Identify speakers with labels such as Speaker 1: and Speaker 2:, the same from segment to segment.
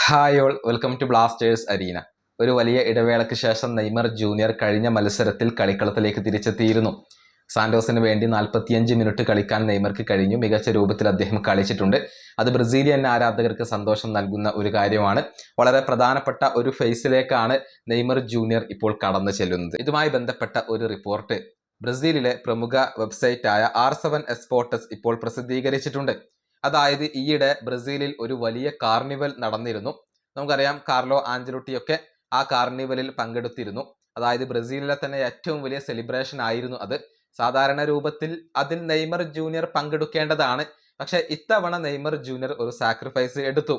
Speaker 1: Hi all, welcome to Blasters arena. ഒരു വലിയ ഇടവേളയ്ക്ക് ശേഷം നെയ്മർ ജൂനിയർ കഴിഞ്ഞ മത്സരത്തിൽ കളിക്കളത്തിലേക്ക് തിരിച്ചെത്തിയിരുന്നു. സാന്റോസിന് വേണ്ടി 45 മിനിറ്റ് കളിക്കാൻ നെയ്മർക്ക് കഴിഞ്ഞു. മികച്ച രൂപത്തിൽ അദ്ദേഹം കളിച്ചിട്ടുണ്ട്. അത് ബ്രസീലിയൻ ആരാധകർക്ക് സന്തോഷം നൽകുന്ന ഒരു കാര്യമാണ്. വളരെ പ്രധാനപ്പെട്ട ഒരു ഫേസിലേക്കാണ് നെയ്മർ ജൂനിയർ ഇപ്പോൾ കടന്നു ചെല്ലുന്നത്. ഇതുമായി ബന്ധപ്പെട്ട ഒരു റിപ്പോർട്ട് ബ്രസീലിലെ പ്രമുഖ വെബ്സൈറ്റായ R7 എസ്പോർട്ടസ് ഇപ്പോൾ പ്രസിദ്ധീകരിച്ചിട്ടുണ്ട്. അതായത് ഈയിടെ ബ്രസീലിൽ ഒരു വലിയ കാർണിവൽ നടന്നിരുന്നു. നമുക്കറിയാം, കാർലോ ആഞ്ചലോട്ടിയൊക്കെ ആ കാർണിവലിൽ പങ്കെടുത്തിരുന്നു. അതായത് ബ്രസീലിലെ തന്നെ ഏറ്റവും വലിയ സെലിബ്രേഷൻ ആയിരുന്നു അത്. സാധാരണ രൂപത്തിൽ അതിൽ നെയ്മർ ജൂനിയർ പങ്കെടുക്കേണ്ടതാണ്. പക്ഷെ ഇത്തവണ നെയ്മർ ജൂനിയർ ഒരു സാക്രിഫൈസ് എടുത്തു.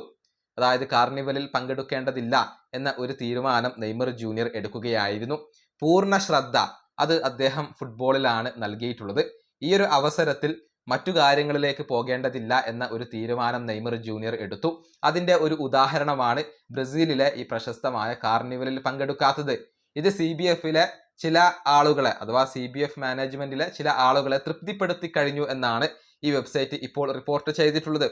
Speaker 1: അതായത് കാർണിവലിൽ പങ്കെടുക്കേണ്ടതില്ല എന്ന ഒരു തീരുമാനം നെയ്മർ ജൂനിയർ എടുക്കുകയായിരുന്നു. പൂർണ്ണ ശ്രദ്ധ അത് അദ്ദേഹം ഫുട്ബോളിലാണ് നൽകിയിട്ടുള്ളത്. ഈ ഒരു അവസരത്തിൽ മറ്റു കാര്യങ്ങളിലേക്ക് പോകേണ്ടതില്ല എന്ന ഒരു തീരുമാനം നെയ്മർ ജൂനിയർ എടുത്തു. അതിന്റെ ഒരു ഉദാഹരണമാണ് ബ്രസീലിലെ ഈ പ്രശസ്തമായ കാർണിവലിൽ പങ്കെടുക്കാത്തത്. ഇത് CBFിലെ ചില ആളുകളെ, അഥവാ CBF മാനേജ്മെന്റിലെ ചില ആളുകളെ തൃപ്തിപ്പെടുത്തി കഴിഞ്ഞു എന്നാണ് ഈ വെബ്സൈറ്റ് ഇപ്പോൾ റിപ്പോർട്ട് ചെയ്തിട്ടുള്ളത്.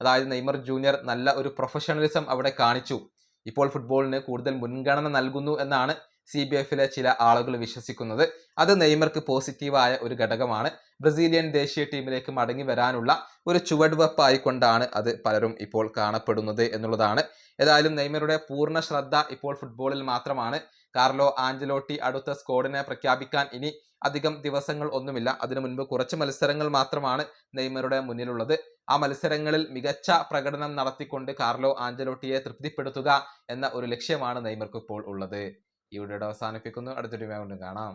Speaker 1: അതായത് നെയ്മർ ജൂനിയർ നല്ല ഒരു പ്രൊഫഷണലിസം അവിടെ കാണിച്ചു. ഇപ്പോൾ ഫുട്ബോളിന് കൂടുതൽ മുൻഗണന നൽകുന്നു എന്നാണ് CBFിലെ ചില ആളുകൾ വിശ്വസിക്കുന്നത്. അത് നെയ്മർക്ക് പോസിറ്റീവായ ഒരു ഘടകമാണ്. ബ്രസീലിയൻ ദേശീയ ടീമിലേക്ക് മടങ്ങി വരാനുള്ള ഒരു ചുവടുവെപ്പായിക്കൊണ്ടാണ് അത് പലരും ഇപ്പോൾ കാണപ്പെടുന്നത് എന്നുള്ളതാണ്. ഏതായാലും നെയ്മറുടെ പൂർണ്ണ ശ്രദ്ധ ഇപ്പോൾ ഫുട്ബോളിൽ മാത്രമാണ്. കാർലോ ആഞ്ചലോട്ടി അടുത്ത സ്ക്വാഡിനെ പ്രഖ്യാപിക്കാൻ ഇനി അധികം ദിവസങ്ങൾ ഒന്നുമില്ല. അതിനു മുൻപ് കുറച്ച് മത്സരങ്ങൾ മാത്രമാണ് നെയ്മറുടെ മുന്നിലുള്ളത്. ആ മത്സരങ്ങളിൽ മികച്ച പ്രകടനം നടത്തിക്കൊണ്ട് കാർലോ ആഞ്ചലോട്ടിയെ തൃപ്തിപ്പെടുത്തുക എന്ന ഒരു ലക്ഷ്യമാണ് നെയ്മർക്ക് ഇപ്പോൾ ഉള്ളത്. ഈ വീഡിയോ അവസാനിപ്പിക്കുന്നു. അടുത്തൊരു വീഡിയോ കൊണ്ട് കാണാം.